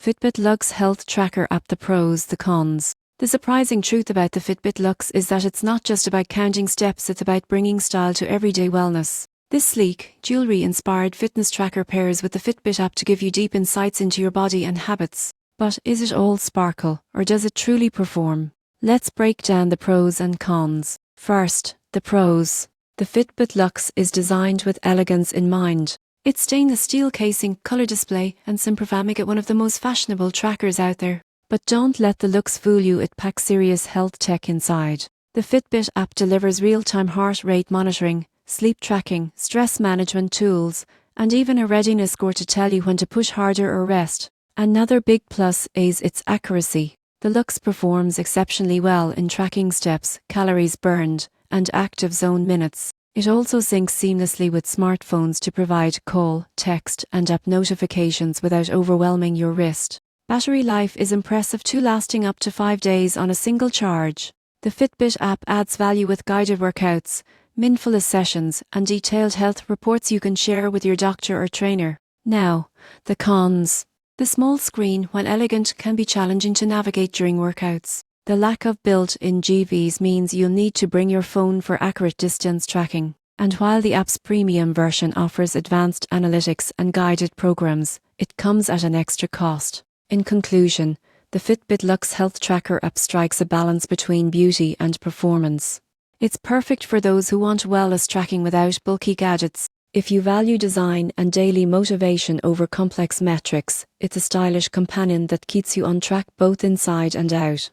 Fitbit Luxe Health Tracker App. The pros, the cons. The surprising truth about the Fitbit Luxe is that it's not just about counting steps, it's about bringing style to everyday wellness. This sleek, jewelry-inspired fitness tracker pairs with the Fitbit app to give you deep insights into your body and habits. But is it all sparkle, or does it truly perform? Let's break down the pros and cons. First, the pros. The Fitbit Luxe is designed with elegance in mind. Its stainless steel casing, colour display and simple form make it one of the most fashionable trackers out there. But don't let the looks fool you, it packs serious health tech inside. The Fitbit app delivers real-time heart rate monitoring, sleep tracking, stress management tools, and even a readiness score to tell you when to push harder or rest. Another big plus is its accuracy. The Luxe performs exceptionally well in tracking steps, calories burned, and active zone minutes. It also syncs seamlessly with smartphones to provide call, text, and app notifications without overwhelming your wrist. Battery life is impressive too, lasting up to 5 days on a single charge. The Fitbit app adds value with guided workouts, mindfulness sessions, and detailed health reports you can share with your doctor or trainer. Now, the cons. The small screen, while elegant, can be challenging to navigate during workouts. The lack of built-in GVs means you'll need to bring your phone for accurate distance tracking. And while the app's premium version offers advanced analytics and guided programs, it comes at an extra cost. In conclusion, the Fitbit Luxe Health Tracker app strikes a balance between beauty and performance. It's perfect for those who want wellness tracking without bulky gadgets. If you value design and daily motivation over complex metrics, it's a stylish companion that keeps you on track both inside and out.